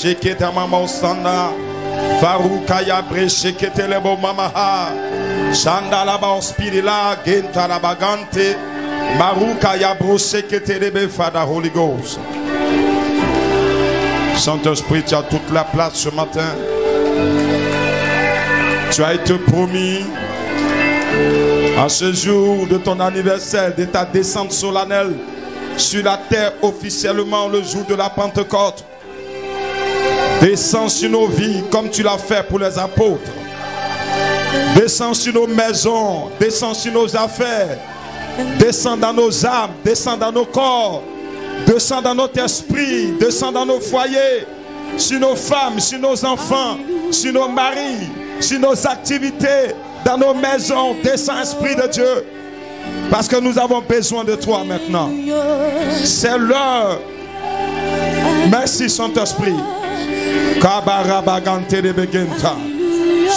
sheketa mama sanda. Faruka ya bre shekete lebo mamaha. Shanda la ba spirila genta la bagante. Maruka ya bro shekete lebe Father Holy Ghost. Saint-Esprit, tu as toute la place ce matin. Tu as été promis à ce jour de ton anniversaire, de ta descente solennelle sur la terre officiellement le jour de la Pentecôte. Descends sur nos vies comme tu l'as fait pour les apôtres. Descends sur nos maisons, descends sur nos affaires, descends dans nos âmes, descends dans nos corps, descends dans notre esprit, descends dans nos foyers, sur nos femmes, sur nos enfants, sur nos maris, sur nos activités, dans nos maisons. Descends, Esprit de Dieu, parce que nous avons besoin de toi maintenant. C'est l'heure. Merci Saint-Esprit.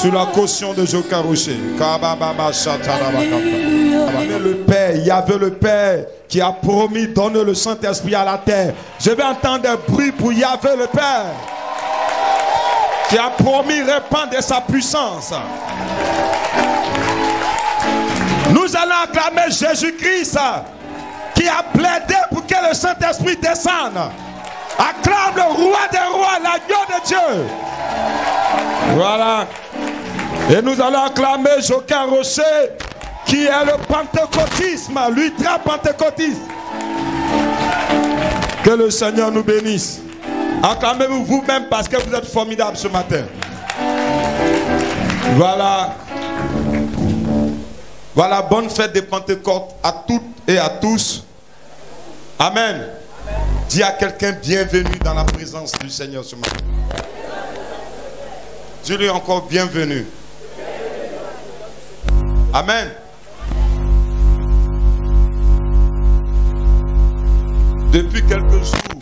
Sous la caution de Jokarouché. Le Père, il y avait le Père qui a promis donner le Saint-Esprit à la terre. Je vais entendre des bruits pour Yahvé le Père qui a promis répandre sa puissance. Nous allons acclamer Jésus-Christ qui a plaidé pour que le Saint-Esprit descende. Acclame le roi des rois, l'agneau de Dieu. Voilà. Et nous allons acclamer Joquin Rocher qui est le pentecôtisme, l'ultra-pentecôtisme. Que le Seigneur nous bénisse. Acclamez-vous vous-même parce que vous êtes formidables ce matin. Voilà. Voilà, bonne fête de Pentecôte à toutes et à tous. Amen. Dis à quelqu'un bienvenue dans la présence du Seigneur ce matin. Dis-lui encore bienvenue. Amen. Depuis quelques jours,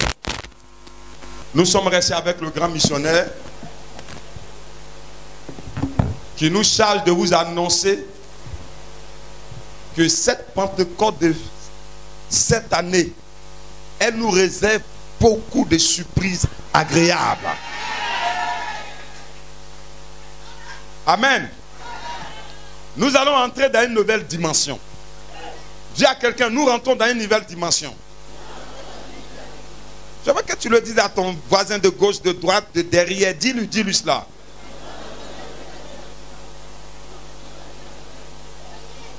nous sommes restés avec le grand missionnaire qui nous charge de vous annoncer que cette Pentecôte de cette année, elle nous réserve beaucoup de surprises agréables. Amen. Nous allons entrer dans une nouvelle dimension. Dis à quelqu'un, nous rentrons dans une nouvelle dimension. Je veux que tu le dises à ton voisin de gauche, de droite, de derrière. Dis-lui cela.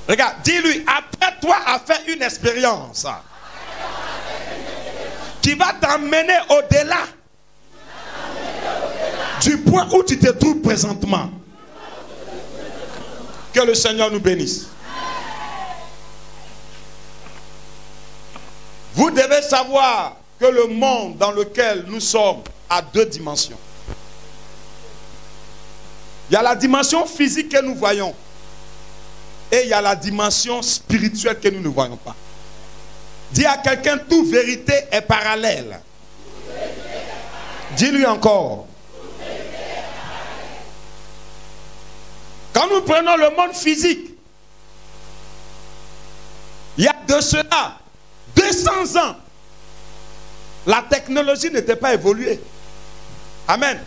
Regarde, dis-lui, apprête-toi à faire une expérience qui va t'emmener au-delà du point où tu te trouves présentement. Que le Seigneur nous bénisse. Vous devez savoir que le monde dans lequel nous sommes a deux dimensions. Il y a la dimension physique que nous voyons et il y a la dimension spirituelle que nous ne voyons pas. Dis à quelqu'un, toute vérité est parallèle. Dis-lui encore. Quand nous prenons le monde physique, il y a de cela 200 ans, la technologie n'était pas évoluée. Amen.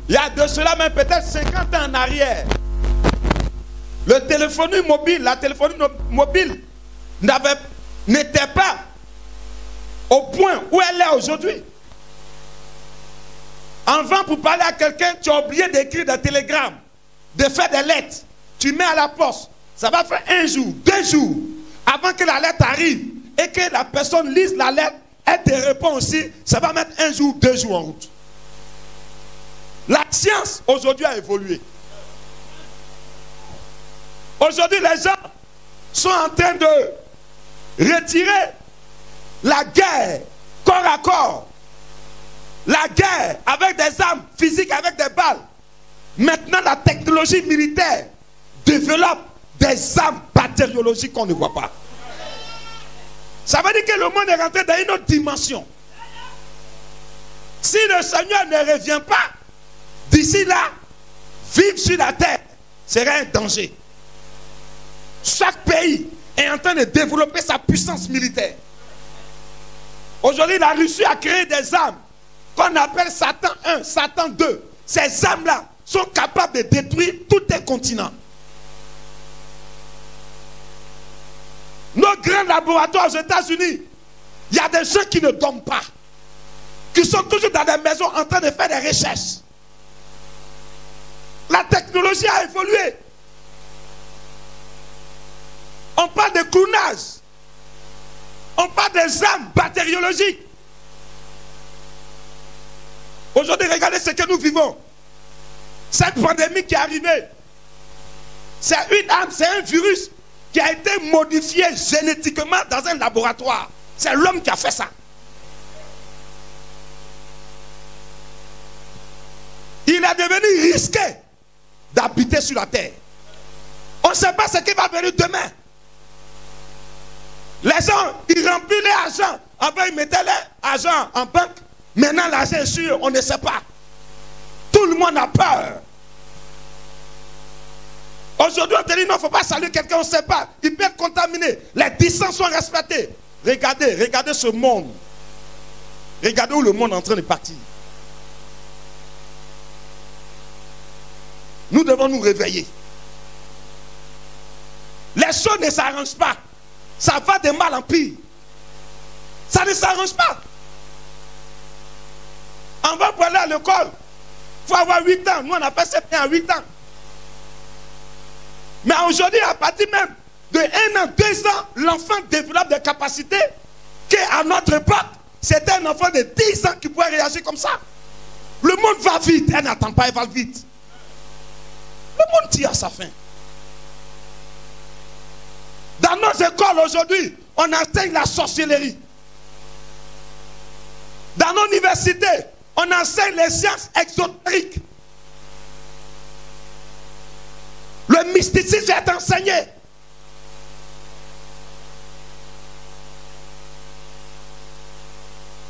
Il y a de cela même peut-être 50 ans en arrière, le téléphonie mobile, la téléphonie mobile n'était pas au point où elle est aujourd'hui. Avant, pour parler à quelqu'un, tu as oublié d'écrire des télégrammes, de faire des lettres. Tu mets à la poste. Ça va faire 1 jour, 2 jours, avant que la lettre arrive et que la personne lise la lettre, elle te répond aussi. Ça va mettre 1 jour, 2 jours en route. La science aujourd'hui a évolué. Aujourd'hui, les gens sont en train de retirer la guerre corps à corps. La guerre avec des armes physiques, avec des balles. Maintenant, la technologie militaire développe des armes bactériologiques qu'on ne voit pas. Ça veut dire que le monde est rentré dans une autre dimension. Si le Seigneur ne revient pas, d'ici là, vivre sur la terre serait un danger. Chaque pays est en train de développer sa puissance militaire. Aujourd'hui, la Russie a créé des armes qu'on appelle Satan 1, Satan 2, ces armes-là sont capables de détruire tout un continent. Nos grands laboratoires aux États-Unis, il y a des gens qui ne dorment pas, qui sont toujours dans des maisons en train de faire des recherches. La technologie a évolué. On parle de clonage. On parle des armes bactériologiques. Aujourd'hui, regardez ce que nous vivons. Cette pandémie qui est arrivée, c'est une arme, c'est un virus qui a été modifié génétiquement dans un laboratoire. C'est l'homme qui a fait ça. Il est devenu risqué d'habiter sur la terre. On ne sait pas ce qui va venir demain. Les gens, ils remplissent les argent. Avant, ils mettaient l'argent en banque. Maintenant, l'argent est sûr, on ne sait pas. Tout le monde a peur. Aujourd'hui, on te dit non, il ne faut pas saluer quelqu'un, on ne sait pas. Il peut être contaminé. Les distances sont respectées. Regardez ce monde. Regardez où le monde est en train de partir. Nous devons nous réveiller. Les choses ne s'arrangent pas. Ça va de mal en pire. Ça ne s'arrange pas. On va pour aller à l'école. Il faut avoir 8 ans. Nous, on a fait ça à 8 ans. Mais aujourd'hui, à partir même de 1 an, 2 ans, l'enfant développe des capacités qu'à notre époque, c'était un enfant de 10 ans qui pouvait réagir comme ça. Le monde va vite. Elle n'attend pas, elle va vite. Le monde tire à sa fin. Dans nos écoles aujourd'hui, on enseigne la sorcellerie. Dans nos universités, on enseigne les sciences exotériques. Le mysticisme est enseigné.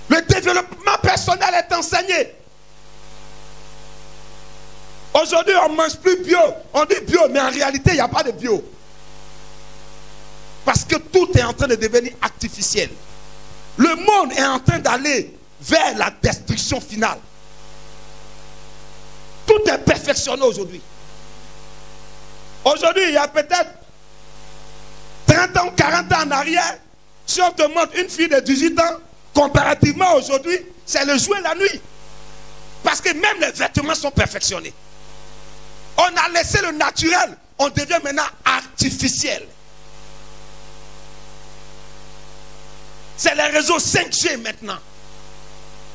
Le développement personnel est enseigné. Aujourd'hui, on ne mange plus bio. On dit bio, mais en réalité, il n'y a pas de bio. Parce que tout est en train de devenir artificiel. Le monde est en train d'aller vers la destruction finale. Tout est perfectionné aujourd'hui. Aujourd'hui, il y a peut-être 30 ans, 40 ans en arrière, si on te montre une fille de 18 ans, comparativement aujourd'hui, c'est le jour et la nuit. Parce que même les vêtements sont perfectionnés. On a laissé le naturel, on devient maintenant artificiel. C'est les réseaux 5G maintenant.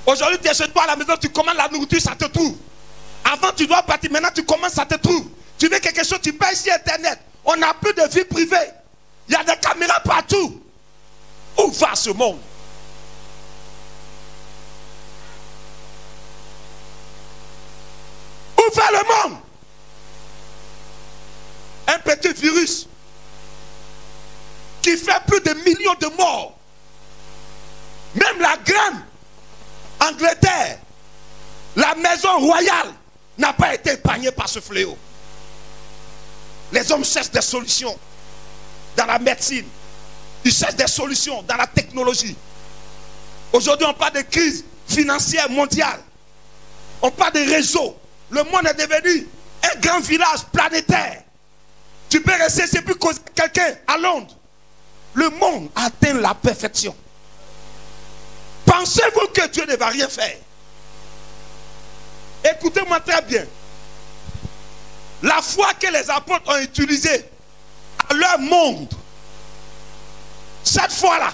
Aujourd'hui, tu es chez toi à la maison, tu commandes la nourriture, ça te trouve. Avant, tu dois partir, maintenant tu commandes, ça te trouve. Tu veux quelque chose, tu payes sur Internet. On n'a plus de vie privée. Il y a des caméras partout. Où va ce monde? Où va le monde? Un petit virus qui fait plus de millions de morts. Même la grande Angleterre, la maison royale, n'a pas été épargnée par ce fléau. Les hommes cherchent des solutions dans la médecine. Ils cherchent des solutions dans la technologie. Aujourd'hui, on parle de crise financière mondiale. On parle de réseaux. Le monde est devenu un grand village planétaire. Tu peux rester, c'est plus quelqu'un à Londres. Le monde atteint la perfection. Pensez-vous que Dieu ne va rien faire? Écoutez-moi très bien. La foi que les apôtres ont utilisée à leur monde, cette foi-là,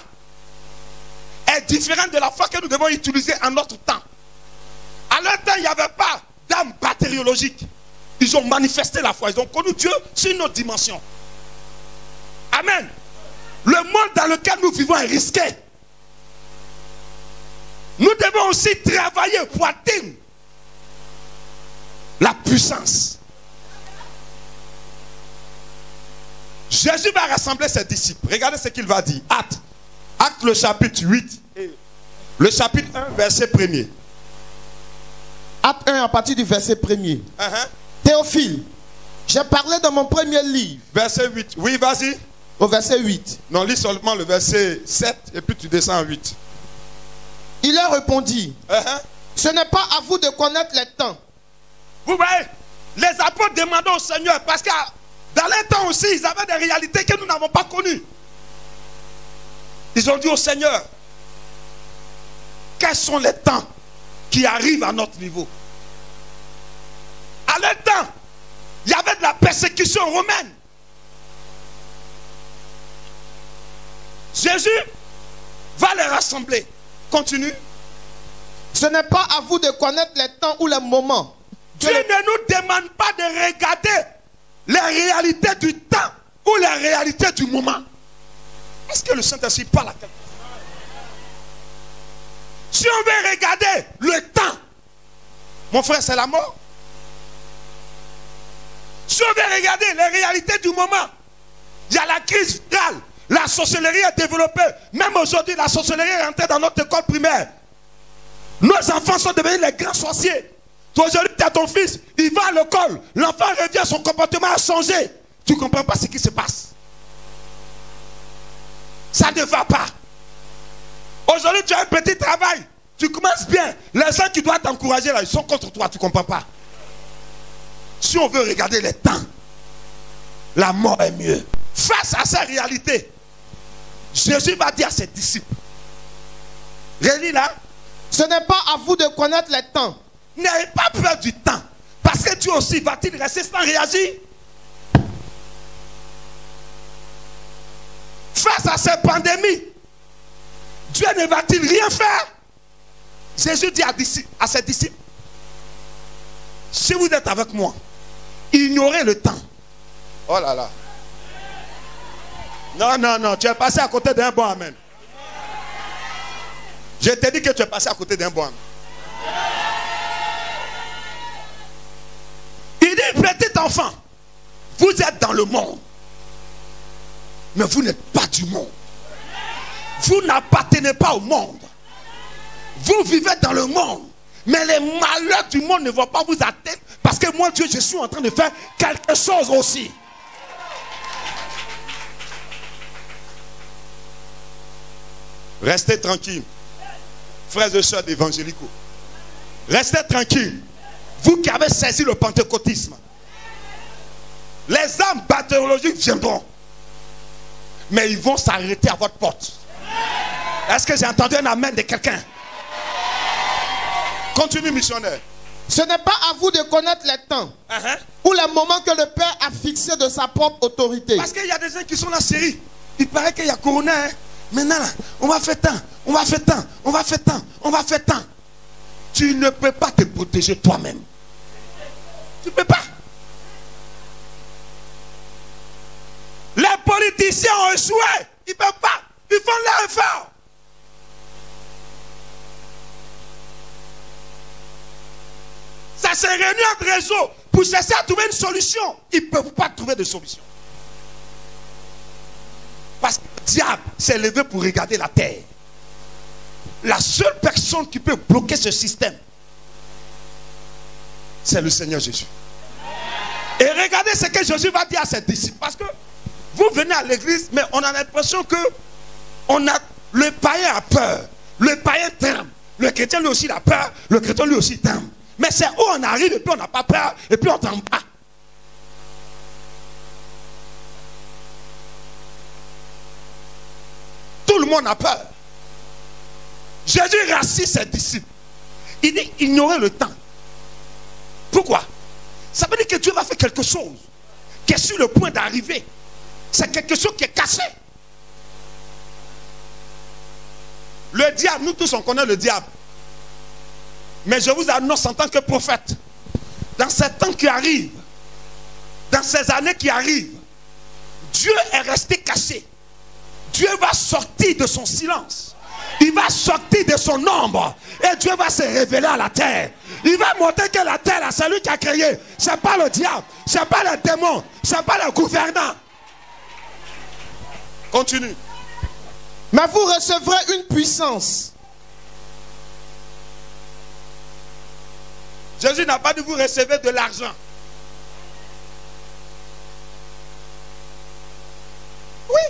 est différente de la foi que nous devons utiliser en notre temps. À leur temps, il n'y avait pas d'âme bactériologique. Ils ont manifesté la foi. Ils ont connu Dieu sur une autre dimension. Amen. Le monde dans lequel nous vivons est risqué. Nous devons aussi travailler pour atteindre la puissance. Jésus va rassembler ses disciples. Regardez ce qu'il va dire. Acte le chapitre 8. Le chapitre 1, verset 1er. Acte 1 à partir du verset 1er. Théophile, j'ai parlé dans mon premier livre. Verset 8. Oui, vas-y. Au verset 8. Non, lis seulement le verset 7 et puis tu descends à 8. Il leur répondit, Ce n'est pas à vous de connaître les temps. Vous voyez, les apôtres demandaient au Seigneur, parce que dans les temps aussi, ils avaient des réalités que nous n'avons pas connues. Ils ont dit au Seigneur, quels sont les temps qui arrivent à notre niveau? À leur temps, il y avait de la persécution romaine. Jésus va les rassembler. Continue. Ce n'est pas à vous de connaître les temps ou les moments. Dieu ne nous demande pas de regarder les réalités du temps ou les réalités du moment. Est-ce que le Saint-Esprit parle à quelqu'un? Si on veut regarder le temps, mon frère, c'est la mort. Si on veut regarder les réalités du moment, il y a la crise virale. La sorcellerie est développée. Même aujourd'hui, la sorcellerie est rentrée dans notre école primaire. Nos enfants sont devenus les grands sorciers. Toi, aujourd'hui, tu as ton fils, il va à l'école. L'enfant revient, son comportement a changé. Tu ne comprends pas ce qui se passe. Ça ne va pas. Aujourd'hui, tu as un petit travail. Tu commences bien. Les gens qui doivent t'encourager là, ils sont contre toi. Tu ne comprends pas. Si on veut regarder les temps, la mort est mieux. Face à cette réalité, Jésus va dire à ses disciples, relis là, ce n'est pas à vous de connaître les temps. N'ayez pas peur du temps. Parce que Dieu aussi va-t-il rester sans réagir? Face à cette pandémie, Dieu ne va-t-il rien faire? Jésus dit à ses disciples, si vous êtes avec moi, ignorez le temps. Oh là là. Non, non, non, tu es passé à côté d'un bon amen. Je t'ai dit que tu es passé à côté d'un bon amen. Il dit, petit enfant, vous êtes dans le monde, mais vous n'êtes pas du monde. Vous n'appartenez pas au monde. Vous vivez dans le monde, mais les malheurs du monde ne vont pas vous atteindre, parce que moi, Dieu, je suis en train de faire quelque chose aussi. Restez tranquille, frères et sœurs d'évangélicaux. Restez tranquille. Vous qui avez saisi le pentecôtisme, les âmes bactériologiques viendront, mais ils vont s'arrêter à votre porte. Est-ce que j'ai entendu un amen de quelqu'un? Continue, missionnaire. Ce n'est pas à vous de connaître les temps ou les moments que le Père a fixés de sa propre autorité. Parce qu'il y a des gens qui sont en série. Il paraît qu'il y a Corona. Maintenant, là, on va faire tant, on va faire tant, on va faire tant, on va faire tant. Tu ne peux pas te protéger toi-même. Tu ne peux pas. Les politiciens ont échoué. Ils ne peuvent pas. Ils font leur effort. Ça s'est réuni entre réseau pour chercher à trouver une solution. Ils ne peuvent pas trouver de solution. Parce que le diable s'est levé pour regarder la terre. La seule personne qui peut bloquer ce système, c'est le Seigneur Jésus. Et regardez ce que Jésus va dire à ses disciples. Parce que vous venez à l'église, mais on a l'impression que le païen a peur. Le païen tremble. Le chrétien lui aussi il a peur. Le chrétien lui aussi tremble. Mais c'est où on arrive et puis on n'a pas peur et puis on ne tremble pas. Tout le monde a peur. Jésus rassure ses disciples. Il dit ignorez le temps. Pourquoi? Ça veut dire que Dieu va faire quelque chose qui est sur le point d'arriver. C'est quelque chose qui est cassé. Le diable, nous tous on connaît le diable. Mais je vous annonce en tant que prophète, dans ces temps qui arrivent, dans ces années qui arrivent, Dieu est resté caché. Dieu va sortir de son silence. Il va sortir de son ombre. Et Dieu va se révéler à la terre. Il va montrer que la terre, c'est lui qui a créé. Ce n'est pas le diable. Ce n'est pas le démon. Ce n'est pas le gouvernant. Continue. Mais vous recevrez une puissance. Jésus n'a pas dit vous recevez de l'argent. Oui.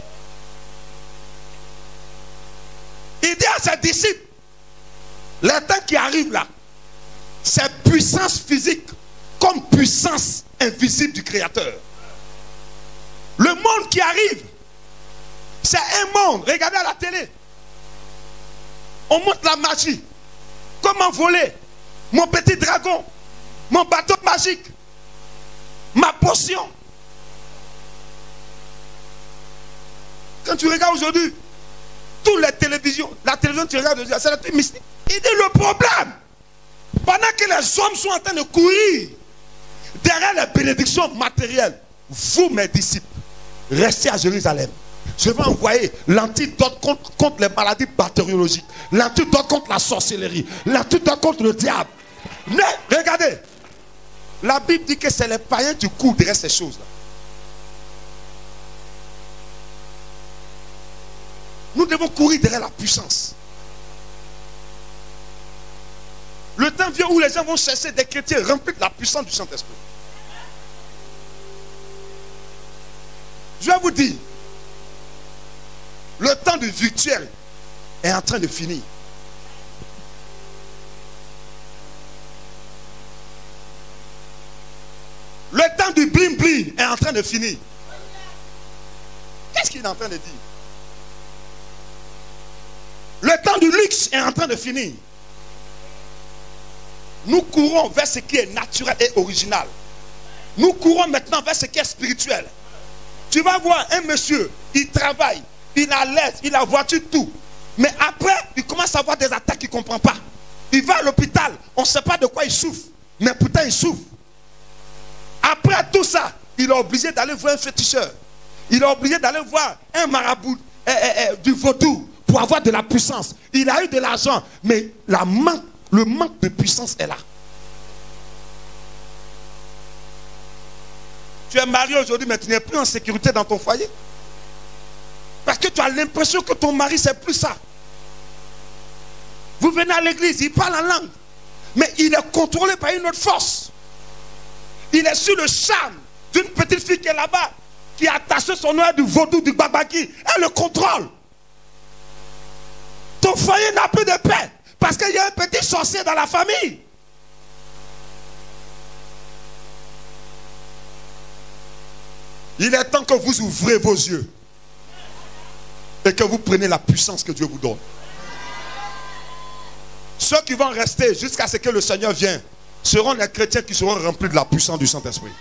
Il dit à ses disciples, les temps qui arrivent là, c'est puissance physique comme puissance invisible du Créateur. Le monde qui arrive, c'est un monde. Regardez à la télé. On montre la magie. Comment voler mon petit dragon, mon bateau magique, ma potion. Quand tu regardes aujourd'hui, toutes les télévisions, la télévision tu regardes aujourd'hui, c'est la truc mystique. Il dit le problème, pendant que les hommes sont en train de courir derrière les bénédictions matérielles, vous mes disciples, restez à Jérusalem. Je vais envoyer l'antidote contre les maladies bactériologiques, l'antidote contre la sorcellerie, l'antidote contre le diable. Mais regardez, la Bible dit que c'est les païens qui courent derrière ces choses-là. Nous devons courir derrière la puissance. Le temps vient où les gens vont chercher des chrétiens remplis de la puissance du Saint-Esprit. Je vais vous dire, le temps du virtuel est en train de finir. Le temps du bling bling est en train de finir. Qu'est-ce qu'il est en train de dire? Le temps du luxe est en train de finir. Nous courons vers ce qui est naturel et original. Nous courons maintenant vers ce qui est spirituel. Tu vas voir un monsieur, il travaille, il a l'aise, il a voiture, tout. Mais après, il commence à avoir des attaques qu'il ne comprend pas. Il va à l'hôpital, on ne sait pas de quoi il souffre. Mais pourtant il souffre. Après tout ça, il est obligé d'aller voir un féticheur. Il est obligé d'aller voir un marabout du vaudou pour avoir de la puissance. Il a eu de l'argent, mais le manque de puissance est là. Tu es marié aujourd'hui, mais tu n'es plus en sécurité dans ton foyer. Parce que tu as l'impression que ton mari, c'est plus ça. Vous venez à l'église, il parle en langue. Mais il est contrôlé par une autre force. Il est sur le charme d'une petite fille qui est là-bas, qui a attaché son nom du vaudou, du babaki. Elle le contrôle. Ton foyer n'a plus de paix. Parce qu'il y a un petit sorcier dans la famille. Il est temps que vous ouvrez vos yeux. Et que vous preniez la puissance que Dieu vous donne. Ceux qui vont rester jusqu'à ce que le Seigneur vienne seront les chrétiens qui seront remplis de la puissance du Saint-Esprit.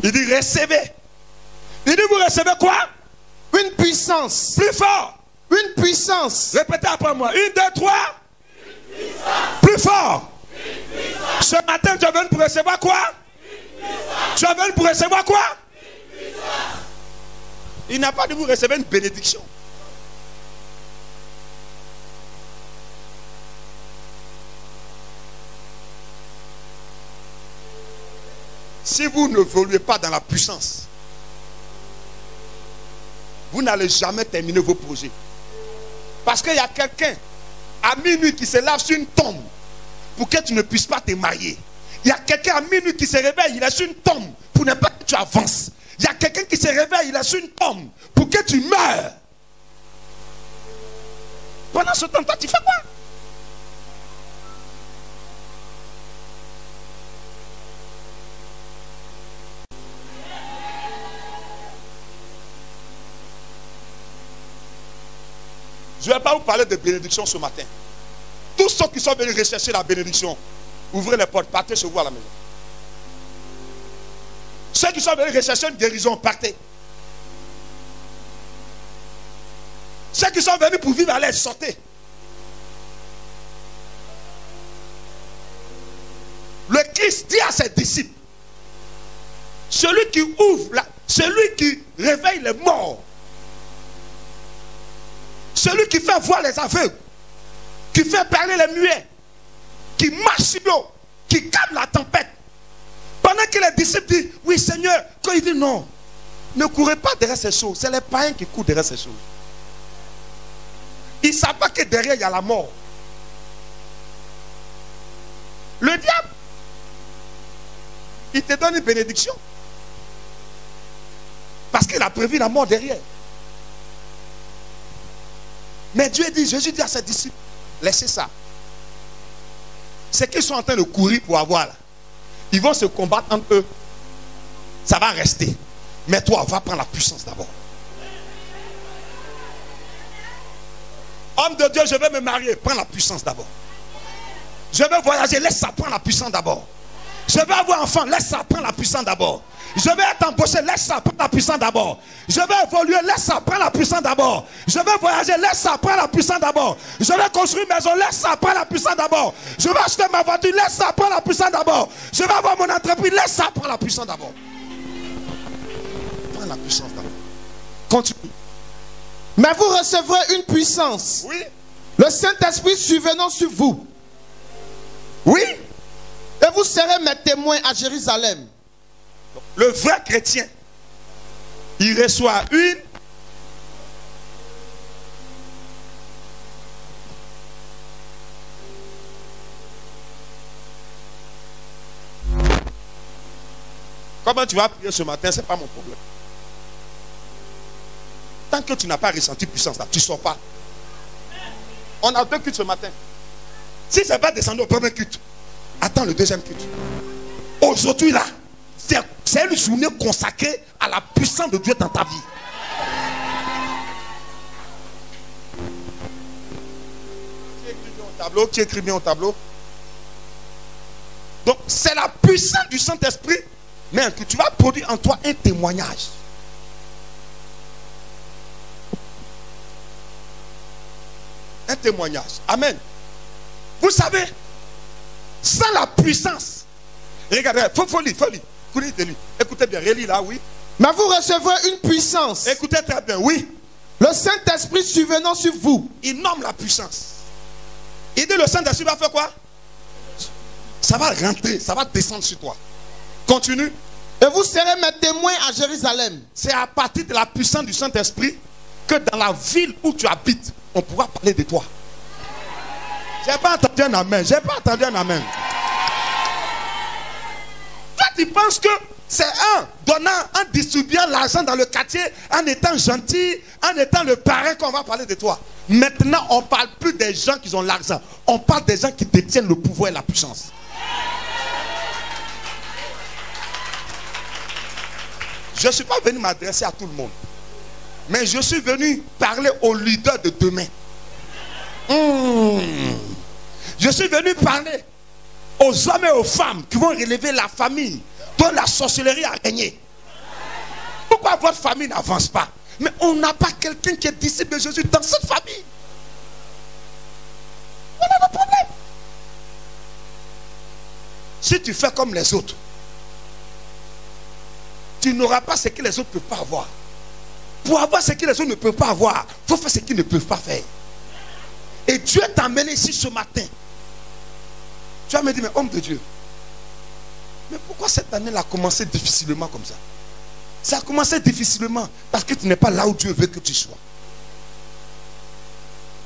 Il dit recevez. Il dit vous recevez quoi? Une puissance. Plus fort. Une puissance. Répétez après moi. 1, 2, 3. Une puissance. Plus fort. Une puissance. Ce matin tu es venu pour recevoir quoi? Une puissance. Tu es venu pour recevoir quoi? Une puissance. Il n'a pas dit vous recevez une bénédiction. Si vous ne évoluez pas dans la puissance, vous n'allez jamais terminer vos projets. Parce qu'il y a quelqu'un à minuit qui se lave sur une tombe pour que tu ne puisses pas te marier. Il y a quelqu'un à minuit qui se réveille, il est sur une tombe pour ne pas que tu avances. Il y a quelqu'un qui se réveille, il est sur une tombe pour que tu meurs. Pendant ce temps, toi, tu fais quoi? Je ne vais pas vous parler de bénédiction ce matin. Tous ceux qui sont venus rechercher la bénédiction, ouvrez les portes, partez chez vous à la maison. Ceux qui sont venus rechercher une guérison, partez. Ceux qui sont venus pour vivre à l'aise, sortez. Le Christ dit à ses disciples, celui qui ouvre, celui qui réveille les morts, celui qui fait voir les aveugles, qui fait parler les muets, qui marche sur l'eau, qui calme la tempête. Pendant que les disciples disent, oui Seigneur, quand il dit non, ne courez pas derrière ces choses. C'est les païens qui courent derrière ces choses. Ils ne savent pas que derrière il y a la mort. Le diable, il te donne une bénédiction. Parce qu'il a prévu la mort derrière. Mais Dieu dit, Jésus dit à ses disciples, Laissez ça. C'est qu'ils sont en train de courir pour avoir là. Ils vont se combattre entre eux. Ça va rester. Mais toi, va prendre la puissance d'abord. Homme de Dieu, je vais me marier. Prends la puissance d'abord. Je vais voyager. Laisse ça prendre la puissance d'abord. Je vais avoir un enfant. Laisse ça prendre la puissance d'abord. Je vais être embauché. Laisse ça prendre la puissance d'abord. Je vais évoluer. Laisse ça prendre la puissance d'abord. Je vais voyager. Laisse ça prendre la puissance d'abord. Je vais construire une maison. Laisse ça prendre la puissance d'abord. Je vais acheter ma voiture. Laisse ça prendre la puissance d'abord. Je vais avoir mon entreprise. Laisse ça prendre la puissance d'abord. Prends la puissance d'abord. Continue. Mais vous recevrez une puissance. Oui. Le Saint-Esprit survenant sur vous. Oui. Et vous serez mes témoins à Jérusalem. Le vrai chrétien, il reçoit une. Comment tu vas prier ce matin, ce n'est pas mon problème. Tant que tu n'as pas ressenti puissance là, tu ne sors pas. On a 2 cultes ce matin. Si ça va descendre au premier culte, attends le deuxième culte. Aujourd'hui là, c'est une journée consacrée à la puissance de Dieu dans ta vie. Tu écris bien au tableau. Donc c'est la puissance du Saint-Esprit, mais que tu vas produire en toi un témoignage. Un témoignage. Amen. Vous savez, sans la puissance, regardez, faut lire. Écoutez bien, relis là, oui. Mais vous recevrez une puissance. Écoutez très bien, oui. Le Saint-Esprit survenant sur vous. Il nomme la puissance. Il dit le Saint-Esprit va faire quoi? Ça va rentrer, ça va descendre sur toi. Continue. Et vous serez mes témoins à Jérusalem. C'est à partir de la puissance du Saint-Esprit que dans la ville où tu habites, on pourra parler de toi. J'ai pas entendu un amen. J'ai pas entendu un amen. Toi, tu penses que c'est un donnant, en distribuant l'argent dans le quartier, en étant gentil, en étant le parrain qu'on va parler de toi. Maintenant, on ne parle plus des gens qui ont l'argent. On parle des gens qui détiennent le pouvoir et la puissance. Je ne suis pas venu m'adresser à tout le monde. Mais je suis venu parler aux leaders de demain. Je suis venu parler aux hommes et aux femmes qui vont relever la famille dont la sorcellerie a régné. Pourquoi votre famille n'avance pas? Mais on n'a pas quelqu'un qui est disciple de Jésus dans cette famille. On a des problèmes. Si tu fais comme les autres, tu n'auras pas ce que les autres ne peuvent pas avoir. Pour avoir ce que les autres ne peuvent pas avoir, il faut faire ce qu'ils ne peuvent pas faire. Et Dieu t'a amené ici ce matin. Tu vas me dire, mais homme de Dieu, mais pourquoi cette année a commencé difficilement comme ça? Ça a commencé difficilement parce que tu n'es pas là où Dieu veut que tu sois.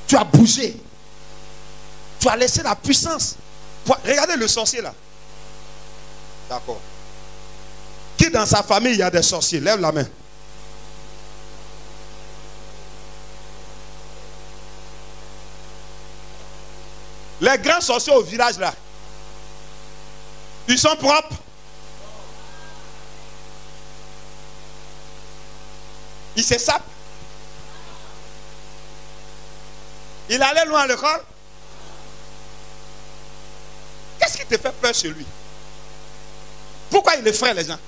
Tu as bougé. Tu as laissé la puissance. Regardez le sorcier là. D'accord. Qui dans sa famille il y a des sorciers? Lève la main. Les grands sorciers au village là, ils sont propres. Ils se sapent. Il allait loin à l'école. Qu'est-ce qui te fait peur chez lui? Pourquoi il effraie les gens?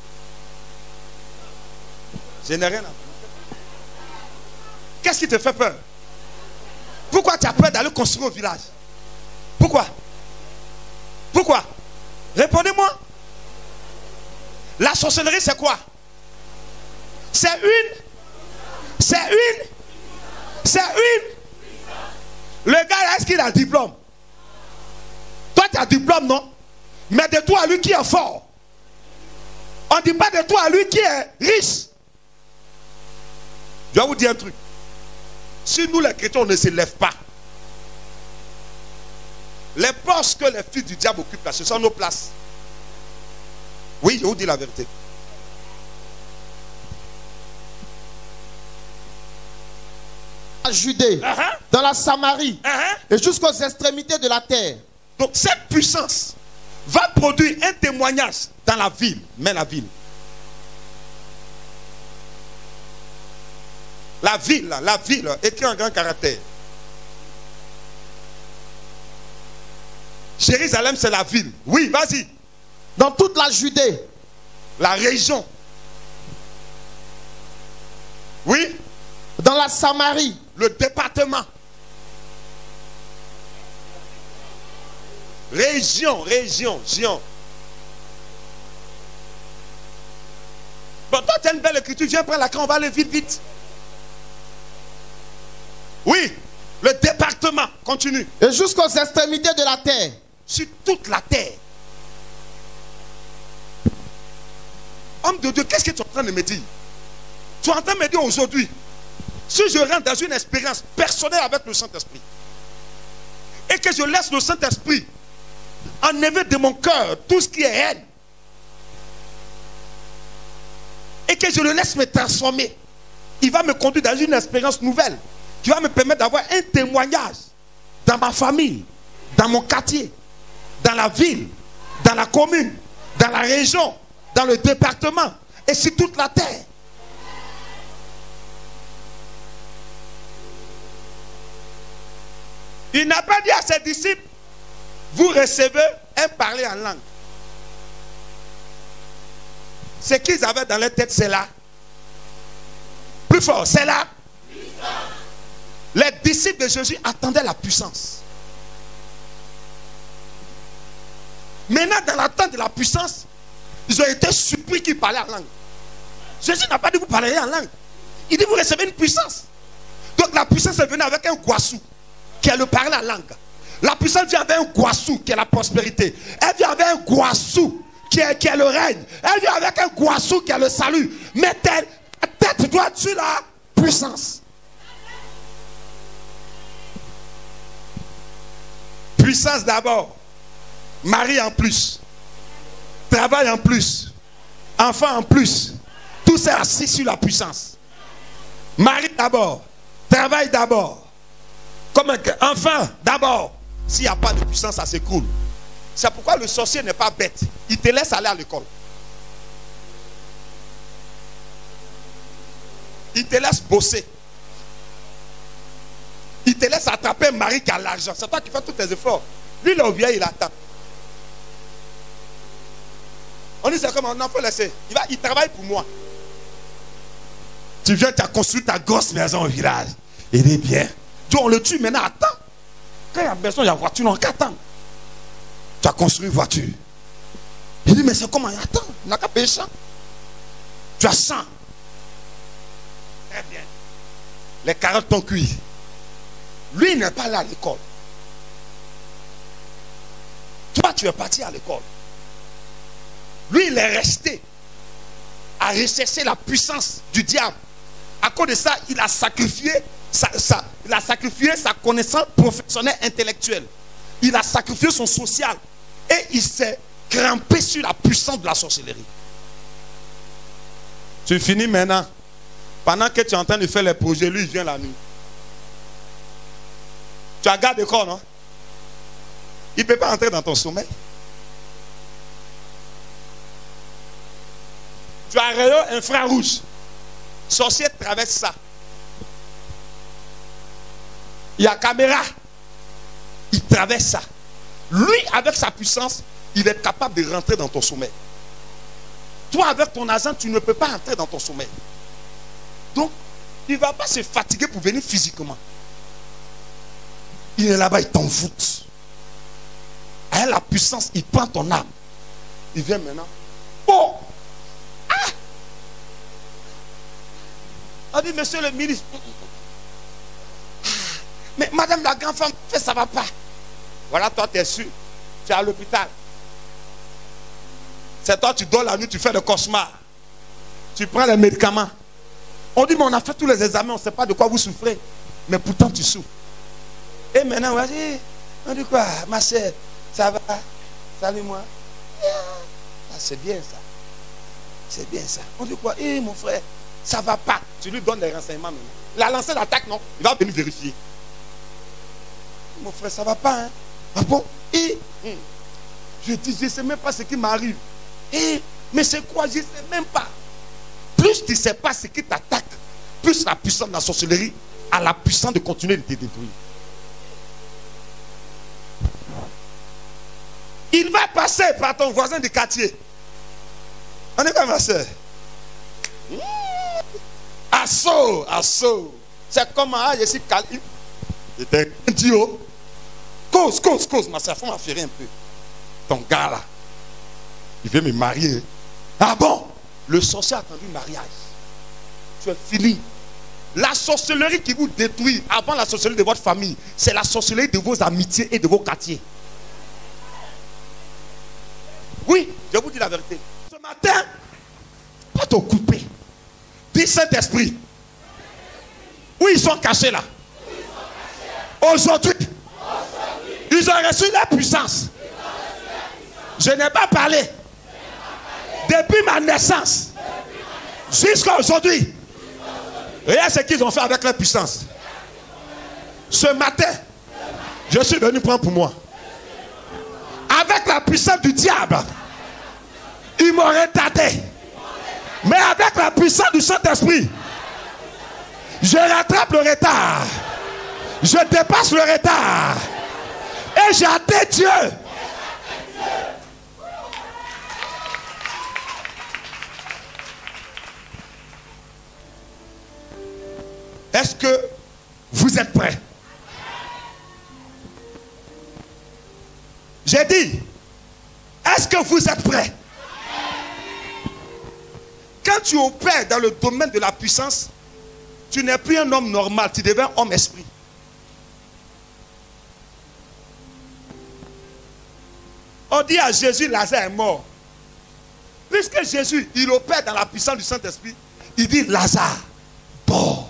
Je n'ai rien à dire. Qu'est-ce qui te fait peur? Pourquoi tu as peur d'aller construire au village? Pourquoi? Pourquoi? Répondez-moi. La sorcellerie, c'est quoi? C'est une. Le gars, est-ce qu'il a un diplôme? Toi, tu as un diplôme, non? Mais de toi à lui qui est fort. On ne dit pas de toi à lui qui est riche. Je vais vous dire un truc. Si nous, les chrétiens, on ne se lève pas, les postes que les fils du diable occupent là, ce sont nos places. Oui, je vous dis la vérité. la Judée, dans la Samarie, et jusqu'aux extrémités de la terre. Donc cette puissance va produire un témoignage dans la ville. Mais la ville. La ville, écrit en grand caractère. Jérusalem, c'est la ville. Oui, vas-y. Dans toute la Judée. La région. Oui. Dans la Samarie. Le département. Région. Bon, toi, tu as une belle écriture. Viens prendre la craie, on va aller vite. Oui. Le département. Continue. Et jusqu'aux extrémités de la terre. Sur toute la terre. Homme de Dieu, qu'est-ce que tu es en train de me dire? Tu es en train de me dire aujourd'hui, si je rentre dans une expérience personnelle avec le Saint-Esprit, et que je laisse le Saint-Esprit enlever de mon cœur tout ce qui est haine, et que je le laisse me transformer, il va me conduire dans une expérience nouvelle, qui va me permettre d'avoir un témoignage dans ma famille, dans mon quartier, dans la ville, dans la commune, dans la région, dans le département et sur toute la terre. Il n'a pas dit à ses disciples, vous recevez un parler en langue. Ce qu'ils avaient dans leur tête, c'est là. Plus fort, c'est là. Les disciples de Jésus attendaient la puissance. Maintenant, dans l'attente de la puissance, ils ont été surpris qu'ils parlaient en langue. Jésus n'a pas dit vous parlerez en langue. Il dit vous recevez une puissance. Donc la puissance est venue avec un guassou, qui est le parler en langue. La puissance vient avec un guassou, qui est la prospérité. Elle vient avec un guassou, qui est le règne. Elle vient avec un guassou, qui est le salut. Mais ta tête doit être sur la puissance. Puissance d'abord. Mari en plus. Travail en plus. Enfant en plus. Tout ça assis sur la puissance. Mari d'abord. Travail d'abord. Comme un enfant d'abord. S'il n'y a pas de puissance, ça s'écroule. C'est pourquoi le sorcier n'est pas bête. Il te laisse aller à l'école. Il te laisse bosser. Il te laisse attraper un mari qui a l'argent. C'est toi qui fais tous tes efforts. Lui, il est au vieil, il attend. On dit c'est comme un enfant laissé. Il travaille pour moi. Tu viens, tu as construit ta grosse maison au village. Il est bien. Tu on le tue maintenant, attends. Quand il y a besoin, il y a voiture, non, qu'attends. Tu as construit une voiture. Il dit, mais c'est comment? Attends, il n'a qu'à payer ça. Tu as 100. Très bien. Les carottes t'ont cuit. Lui, il n'est pas là à l'école. Toi, tu es parti à l'école. Lui, il est resté à rechercher la puissance du diable. À cause de ça, il a sacrifié sa connaissance professionnelle intellectuelle. Il a sacrifié son social. Et il s'est crampé sur la puissance de la sorcellerie. Tu finis maintenant. Pendant que tu es en train de faire les projets, lui, il vient la nuit. Tu as gardé corps, non? Il ne peut pas entrer dans ton sommeil. Tu as un rayon infrarouge. Sorcier traverse ça. Il y a caméra. Il traverse ça. Lui, avec sa puissance, il est capable de rentrer dans ton sommeil. Toi, avec ton argent, tu ne peux pas entrer dans ton sommeil. Donc, il ne va pas se fatiguer pour venir physiquement. Il est là-bas, il t'envoûte. Avec la puissance, il prend ton âme. Il vient maintenant. Oh! Ah! On dit, monsieur le ministre. Mais madame la grande femme, ça ne va pas. Voilà, toi, tu es sûr. Tu es à l'hôpital. C'est toi, tu dors la nuit, tu fais le cauchemar. Tu prends les médicaments. On dit, mais on a fait tous les examens, on ne sait pas de quoi vous souffrez. Mais pourtant, tu souffres. Et maintenant, vas-y. On dit quoi? Ma soeur, ça va? Salut moi. Ah, c'est bien ça. C'est bien ça. On dit quoi? Eh, mon frère, Ça ne va pas. Tu lui donnes des renseignements maintenant. Il a lancé l'attaque, non? Il va venir vérifier. Mon frère, ça ne va pas, hein? Ah bon? Je dis, je ne sais même pas ce qui m'arrive. Mais c'est quoi? Je ne sais même pas. Plus tu ne sais pas ce qui t'attaque, plus la puissance de la sorcellerie a la puissance de continuer de te détruire. Il va passer par ton voisin du quartier. On est pas ma soeur. Assaut, assaut. C'est comme je suis calme. J'étais un duo. Cause, ma soeur, il faut m'affairer un peu. Ton gars là, il veut me marier. Ah bon? Le sorcier a attendu le mariage. Tu es fini. La sorcellerie qui vous détruit avant la sorcellerie de votre famille, c'est la sorcellerie de vos amitiés et de vos quartiers. Oui, je vous dis la vérité. Ce matin, pas te couper. Dis Saint-Esprit. Où ils sont cachés là? Aujourd'hui, ils ont reçu la puissance. Je n'ai pas parlé. Depuis ma naissance jusqu'à aujourd'hui. Regarde ce qu'ils ont fait avec leur puissance. Ce matin, je suis venu prendre pour moi. Avec la puissance du diable, ils m'ont retardé. Mais avec la puissance du Saint-Esprit, je rattrape le retard. Je dépasse le retard. Et j'ai atteint Dieu. Est-ce que vous êtes prêts? J'ai dit, est-ce que vous êtes prêts? Quand tu opères dans le domaine de la puissance, tu n'es plus un homme normal, tu deviens homme esprit. On dit à Jésus, Lazare est mort. Puisque Jésus, il opère dans la puissance du Saint-Esprit, il dit, Lazare, mort.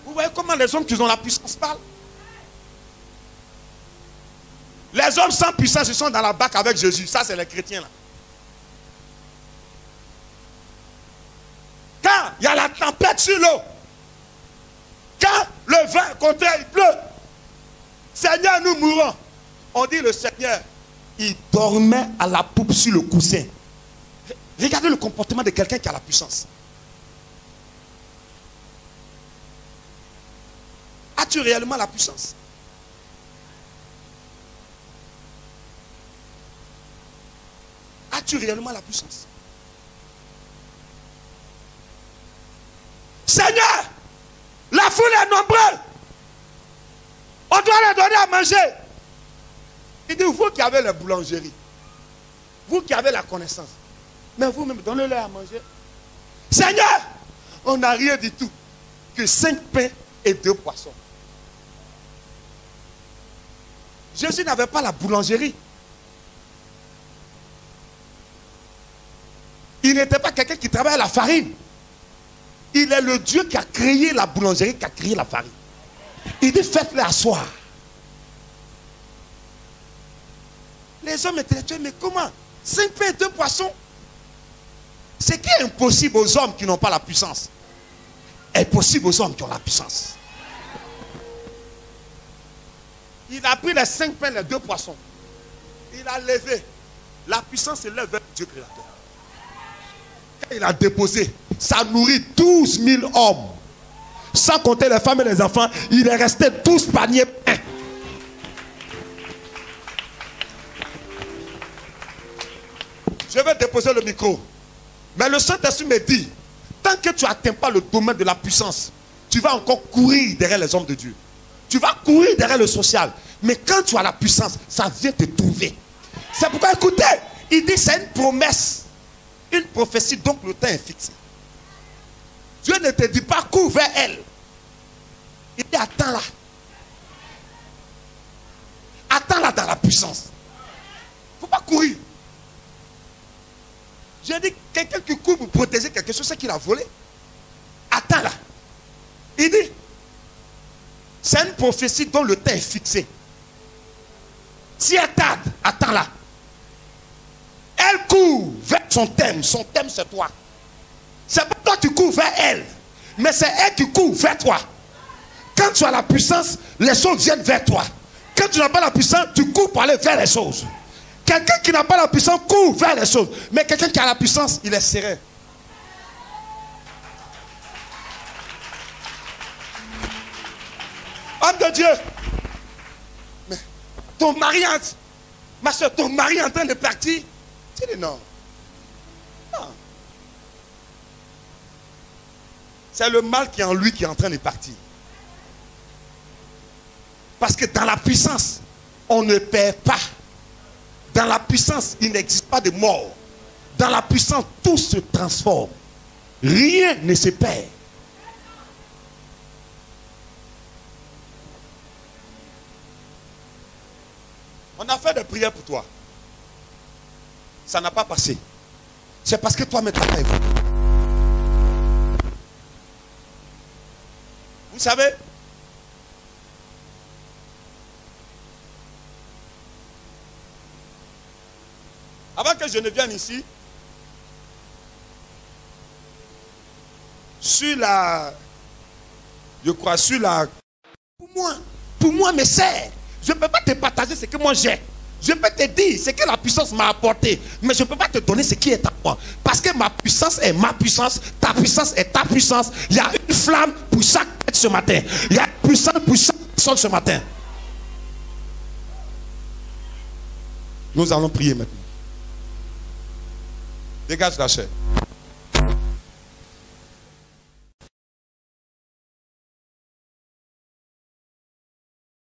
Vous voyez comment les hommes qui ont la puissance parlent? Les hommes sans puissance, ils sont dans la barque avec Jésus. Ça, c'est les chrétiens là. Quand il y a la tempête sur l'eau, quand le vent contraire, il pleut, Seigneur, nous mourrons. On dit le Seigneur, il dormait à la poupe sur le coussin. Regardez le comportement de quelqu'un qui a la puissance. As-tu réellement la puissance? As-tu réellement la puissance? Seigneur, la foule est nombreuse. On doit leur donner à manger. Il dit, vous qui avez la boulangerie, vous qui avez la connaissance, mais vous-même, donnez-leur à manger. Seigneur, on n'a rien du tout que 5 pains et 2 poissons. Jésus n'avait pas la boulangerie. Il n'était pas quelqu'un qui travaille à la farine. Il est le Dieu qui a créé la boulangerie, qui a créé la farine. Il dit, faites-le asseoir. Les hommes intellectuels, mais comment? 5 pains et 2 poissons? Ce qui est impossible aux hommes qui n'ont pas la puissance est possible aux hommes qui ont la puissance. Il a pris les 5 pains et les 2 poissons. Il a levé. La puissance se lève vers Dieu créateur. Quand il a déposé, ça nourrit 12 000 hommes. Sans compter les femmes et les enfants, il est resté 12 paniers pleins. Je vais déposer le micro. Mais le Saint-Esprit me dit, tant que tu n'atteins pas le domaine de la puissance, tu vas encore courir derrière les hommes de Dieu. Tu vas courir derrière le social. Mais quand tu as la puissance, ça vient te trouver. C'est pourquoi, écoutez, il dit c'est une promesse. Une prophétie, donc le temps est fixé. Dieu ne te dit pas cours vers elle. Il dit attends-la. Attends-la dans la puissance. Il ne faut pas courir. J'ai dit quelqu'un qui court pour protéger quelque chose, c'est qu'il a volé. Attends-la. Il dit c'est une prophétie dont le temps est fixé. Si elle tarde, attends-la. Elle court vers son thème. Son thème, c'est toi. cours vers elle, mais c'est elle qui court vers toi. Quand tu as la puissance, les choses viennent vers toi. Quand tu n'as pas la puissance, tu cours pour aller vers les choses. Quelqu'un qui n'a pas la puissance court vers les choses. Mais quelqu'un qui a la puissance, il est serein. Homme de Dieu, mais ton mari, ma soeur, ton mari est en train de partir. Tu dis non. Non. C'est le mal qui est en lui qui est en train de partir. Parce que dans la puissance, on ne perd pas. Dans la puissance, il n'existe pas de mort. Dans la puissance, tout se transforme. Rien ne se perd. On a fait des prières pour toi. Ça n'a pas passé. C'est parce que toi-même tu n'as pas évolué. Vous savez, avant que je ne vienne ici, pour moi, mes sœurs, je ne peux pas te partager ce que moi j'ai. Je peux te dire ce que la puissance m'a apporté, mais je ne peux pas te donner ce qui est à moi. Parce que ma puissance est ma puissance, ta puissance est ta puissance. Il y a une flamme pour chaque tête ce matin. Il y a une puissance pour chaque personne ce matin. Nous allons prier maintenant. Dégage la chair.